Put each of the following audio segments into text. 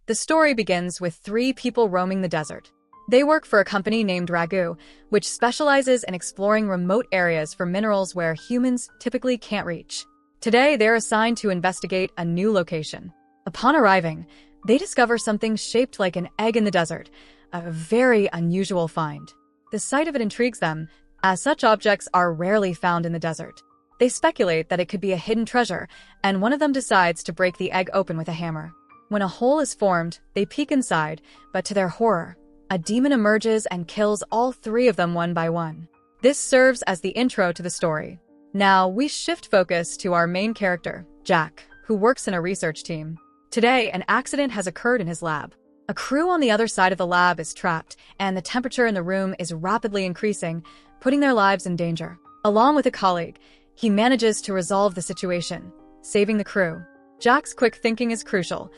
The story begins with three people roaming the desert. They work for a company named Ragu, which specializes in exploring remote areas for minerals where humans typically can't reach. Today, they're assigned to investigate a new location. Upon arriving, they discover something shaped like an egg in the desert, a very unusual find. The sight of it intrigues them, as such objects are rarely found in the desert. They speculate that it could be a hidden treasure, and one of them decides to break the egg open with a hammer. When a hole is formed, they peek inside, but to their horror, a demon emerges and kills all three of them one by one. This serves as the intro to the story. Now, we shift focus to our main character, Jack, who works in a research team. Today, an accident has occurred in his lab. A crew on the other side of the lab is trapped, and the temperature in the room is rapidly increasing, putting their lives in danger. Along with a colleague, he manages to resolve the situation, saving the crew. Jack's quick thinking is crucial.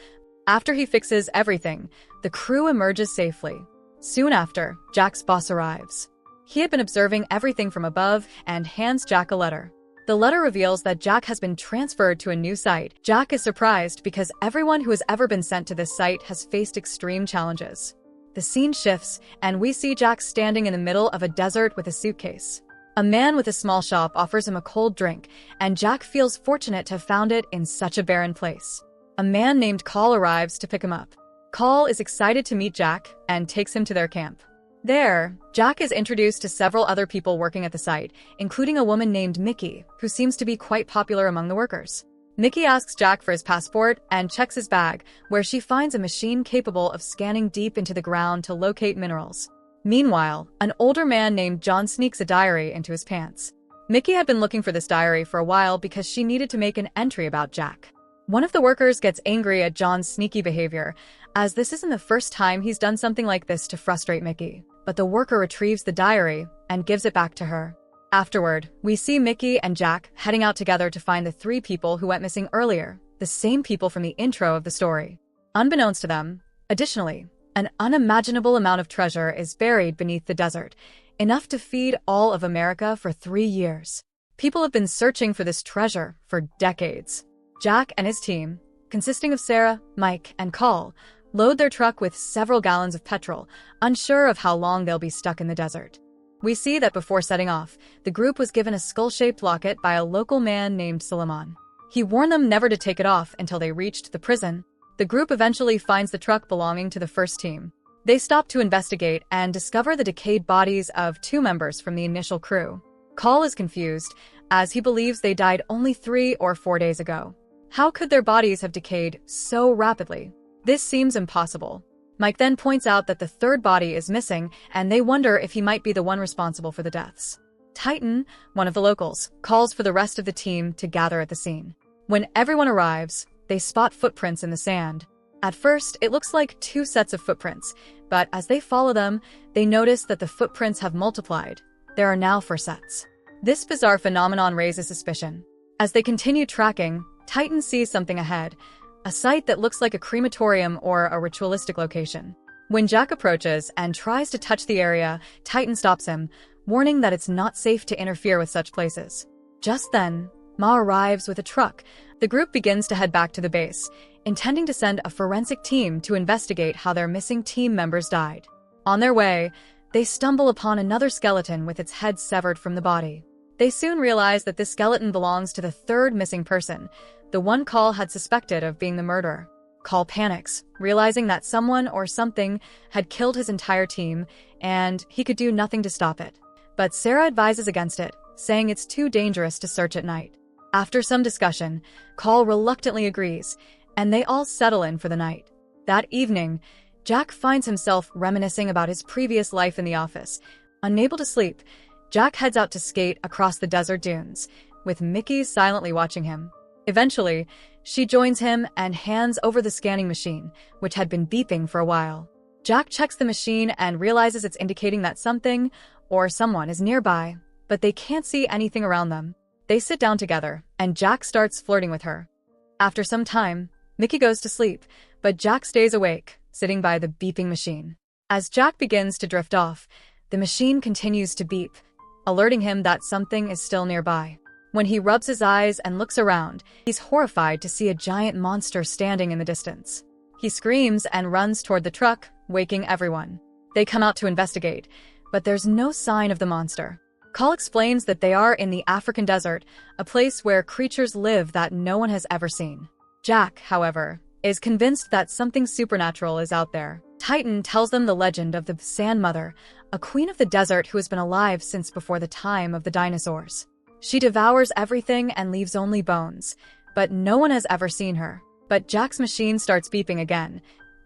After he fixes everything, the crew emerges safely. Soon after, Jack's boss arrives. He had been observing everything from above and hands Jack a letter. The letter reveals that Jack has been transferred to a new site. Jack is surprised because everyone who has ever been sent to this site has faced extreme challenges. The scene shifts, and we see Jack standing in the middle of a desert with a suitcase. A man with a small shop offers him a cold drink, and Jack feels fortunate to have found it in such a barren place. A man named Call arrives to pick him up. Call is excited to meet Jack and takes him to their camp. There, Jack is introduced to several other people working at the site, including a woman named Mickey, who seems to be quite popular among the workers. Mickey asks Jack for his passport and checks his bag, where she finds a machine capable of scanning deep into the ground to locate minerals. Meanwhile, an older man named John sneaks a diary into his pants. Mickey had been looking for this diary for a while because she needed to make an entry about Jack. One of the workers gets angry at John's sneaky behavior, as this isn't the first time he's done something like this to frustrate Mickey. But the worker retrieves the diary and gives it back to her. Afterward, we see Mickey and Jack heading out together to find the three people who went missing earlier, the same people from the intro of the story. Unbeknownst to them, additionally, an unimaginable amount of treasure is buried beneath the desert, enough to feed all of America for 3 years. People have been searching for this treasure for decades. Jack and his team, consisting of Sarah, Mike, and Call, load their truck with several gallons of petrol, unsure of how long they'll be stuck in the desert. We see that before setting off, the group was given a skull-shaped locket by a local man named Suleiman. He warned them never to take it off until they reached the prison. The group eventually finds the truck belonging to the first team. They stop to investigate and discover the decayed bodies of 2 members from the initial crew. Call is confused, as he believes they died only 3 or 4 days ago. How could their bodies have decayed so rapidly? This seems impossible. Mike then points out that the third body is missing, and they wonder if he might be the one responsible for the deaths. Titan, one of the locals, calls for the rest of the team to gather at the scene. When everyone arrives, they spot footprints in the sand. At first, it looks like 2 sets of footprints, but as they follow them, they notice that the footprints have multiplied. There are now 4 sets. This bizarre phenomenon raises suspicion. As they continue tracking, Titan sees something ahead, a site that looks like a crematorium or a ritualistic location. When Jack approaches and tries to touch the area, Titan stops him, warning that it's not safe to interfere with such places. Just then, Ma arrives with a truck. The group begins to head back to the base, intending to send a forensic team to investigate how their missing team members died. On their way, they stumble upon another skeleton with its head severed from the body. They soon realize that this skeleton belongs to the third missing person, the one Call had suspected of being the murderer. Call panics, realizing that someone or something had killed his entire team, and he could do nothing to stop it. But Sarah advises against it, saying it's too dangerous to search at night. After some discussion, Call reluctantly agrees, and they all settle in for the night. That evening, Jack finds himself reminiscing about his previous life in the office. Unable to sleep, Jack heads out to skate across the desert dunes, with Mickey silently watching him. Eventually, she joins him and hands over the scanning machine, which had been beeping for a while. Jack checks the machine and realizes it's indicating that something or someone is nearby, but they can't see anything around them. They sit down together, and Jack starts flirting with her. After some time, Mickey goes to sleep, but Jack stays awake, sitting by the beeping machine. As Jack begins to drift off, the machine continues to beep, alerting him that something is still nearby. When he rubs his eyes and looks around, he's horrified to see a giant monster standing in the distance. He screams and runs toward the truck, waking everyone. They come out to investigate, but there's no sign of the monster. Call explains that they are in the African desert, a place where creatures live that no one has ever seen. Jack, however, is convinced that something supernatural is out there. Titan tells them the legend of the Sand Mother, a queen of the desert who has been alive since before the time of the dinosaurs. She devours everything and leaves only bones, but no one has ever seen her. But Jack's machine starts beeping again,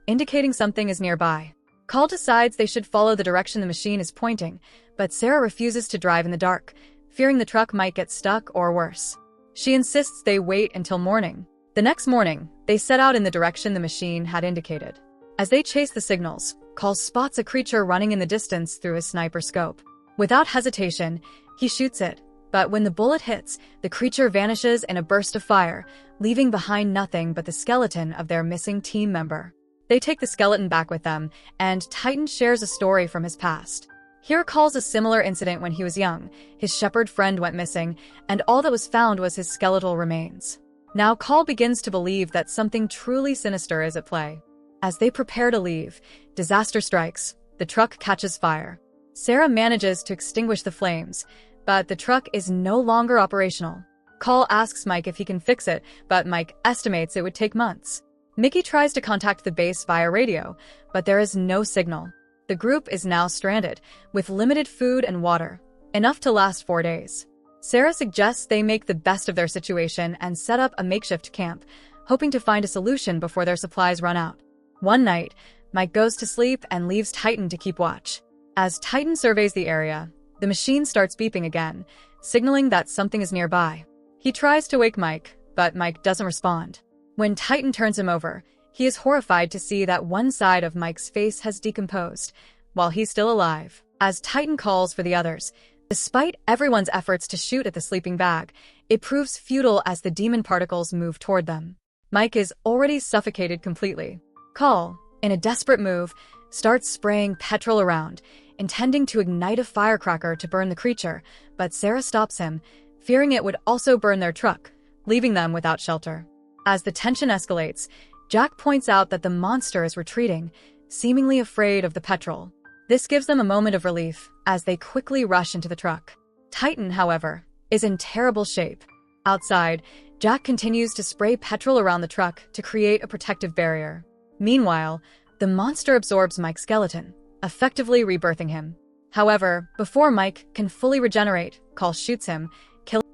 indicating something is nearby. Call decides they should follow the direction the machine is pointing, but Sarah refuses to drive in the dark, fearing the truck might get stuck or worse. She insists they wait until morning. The next morning, they set out in the direction the machine had indicated. As they chase the signals, Call spots a creature running in the distance through his sniper scope. Without hesitation, he shoots it, but when the bullet hits, the creature vanishes in a burst of fire, leaving behind nothing but the skeleton of their missing team member. They take the skeleton back with them, and Titan shares a story from his past. He recalls a similar incident when he was young. His shepherd friend went missing, and all that was found was his skeletal remains. Now Call begins to believe that something truly sinister is at play. As they prepare to leave, disaster strikes. The truck catches fire. Sarah manages to extinguish the flames, but the truck is no longer operational. Call asks Mike if he can fix it, but Mike estimates it would take months. Mickey tries to contact the base via radio, but there is no signal. The group is now stranded, with limited food and water, enough to last 4 days. Sarah suggests they make the best of their situation and set up a makeshift camp, hoping to find a solution before their supplies run out. One night, Mike goes to sleep and leaves Titan to keep watch. As Titan surveys the area, the machine starts beeping again, signaling that something is nearby. He tries to wake Mike, but Mike doesn't respond. When Titan turns him over, he is horrified to see that one side of Mike's face has decomposed, while he's still alive. As Titan calls for the others, despite everyone's efforts to shoot at the sleeping bag, it proves futile as the demon particles move toward them. Mike is already suffocated completely. Call, in a desperate move, starts spraying petrol around, intending to ignite a firecracker to burn the creature, but Sarah stops him, fearing it would also burn their truck, leaving them without shelter. As the tension escalates, Jack points out that the monster is retreating, seemingly afraid of the petrol. This gives them a moment of relief as they quickly rush into the truck. Titan, however, is in terrible shape. Outside, Jack continues to spray petrol around the truck to create a protective barrier. Meanwhile, the monster absorbs Mike's skeleton, effectively rebirthing him. However, before Mike can fully regenerate, Call shoots him.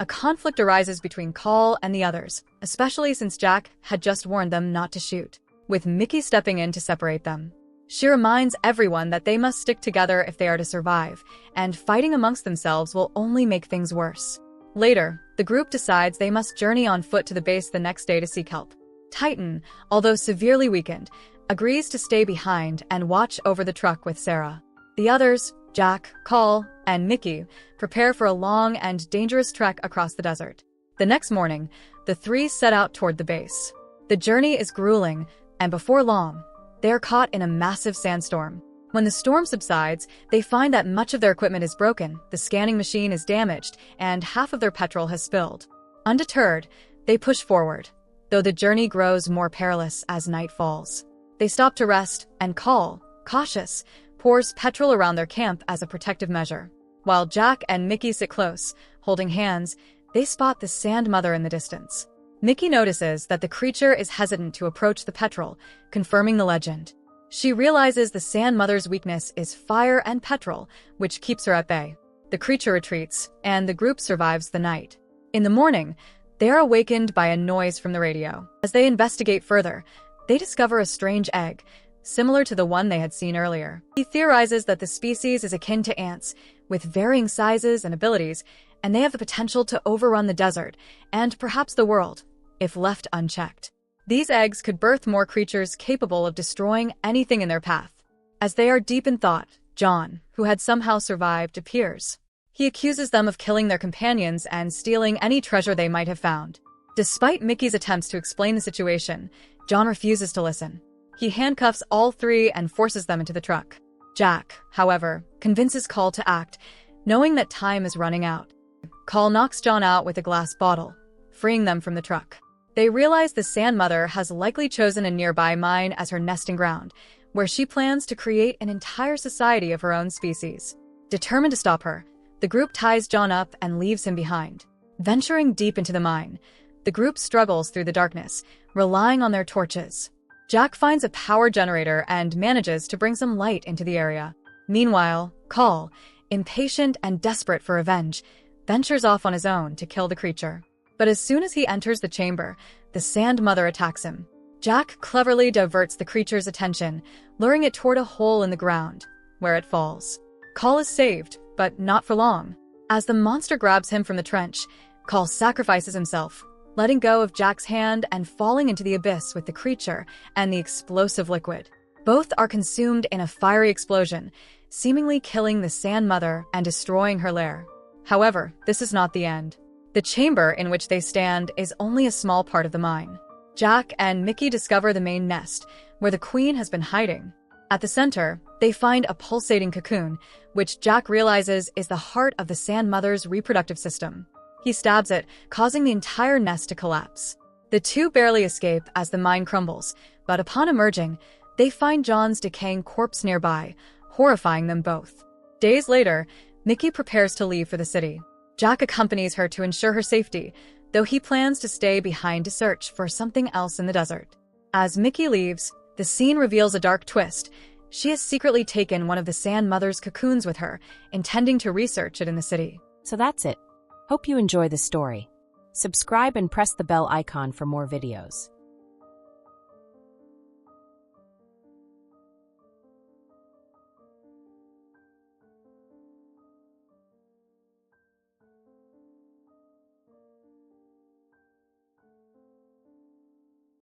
A conflict arises between Call and the others, especially since Jack had just warned them not to shoot, with Mickey stepping in to separate them. She reminds everyone that they must stick together if they are to survive, and fighting amongst themselves will only make things worse. Later, the group decides they must journey on foot to the base the next day to seek help. Titan, although severely weakened, agrees to stay behind and watch over the truck with Sarah. The others, Jack, Call, and Mickey, prepare for a long and dangerous trek across the desert. The next morning, the three set out toward the base. The journey is grueling, and before long, they are caught in a massive sandstorm. When the storm subsides, they find that much of their equipment is broken, the scanning machine is damaged, and half of their petrol has spilled. Undeterred, they push forward, though the journey grows more perilous as night falls. They stop to rest, and Call, cautious, pours petrol around their camp as a protective measure. While Jack and Mickey sit close, holding hands, they spot the Sand Mother in the distance. Mickey notices that the creature is hesitant to approach the petrol, confirming the legend. She realizes the Sand Mother's weakness is fire and petrol, which keeps her at bay. The creature retreats, and the group survives the night. In the morning, they are awakened by a noise from the radio. As they investigate further, they discover a strange egg, similar to the one they had seen earlier. He theorizes that the species is akin to ants, with varying sizes and abilities, and they have the potential to overrun the desert, and perhaps the world, if left unchecked. These eggs could birth more creatures capable of destroying anything in their path. As they are deep in thought, John, who had somehow survived, appears. He accuses them of killing their companions and stealing any treasure they might have found. Despite Mickey's attempts to explain the situation, John refuses to listen. He handcuffs all three and forces them into the truck. Jack, however, convinces Call to act, knowing that time is running out. Call knocks John out with a glass bottle, freeing them from the truck. They realize the Sand Mother has likely chosen a nearby mine as her nesting ground, where she plans to create an entire society of her own species. Determined to stop her, the group ties John up and leaves him behind. Venturing deep into the mine, the group struggles through the darkness, relying on their torches. Jack finds a power generator and manages to bring some light into the area. Meanwhile, Call, impatient and desperate for revenge, ventures off on his own to kill the creature. But as soon as he enters the chamber, the Sand Mother attacks him. Jack cleverly diverts the creature's attention, luring it toward a hole in the ground, where it falls. Call is saved, but not for long. As the monster grabs him from the trench, Call sacrifices himself, letting go of Jack's hand and falling into the abyss with the creature and the explosive liquid. Both are consumed in a fiery explosion, seemingly killing the Sand Mother and destroying her lair. However, this is not the end. The chamber in which they stand is only a small part of the mine. Jack and Mickey discover the main nest, where the queen has been hiding. At the center, they find a pulsating cocoon, which Jack realizes is the heart of the Sand Mother's reproductive system. He stabs it, causing the entire nest to collapse. The two barely escape as the mine crumbles, but upon emerging, they find John's decaying corpse nearby, horrifying them both. Days later, Mickey prepares to leave for the city. Jack accompanies her to ensure her safety, though he plans to stay behind to search for something else in the desert. As Mickey leaves, the scene reveals a dark twist. She has secretly taken one of the Sand Mother's cocoons with her, intending to research it in the city. So that's it. Hope you enjoy the story. Subscribe and press the bell icon for more videos.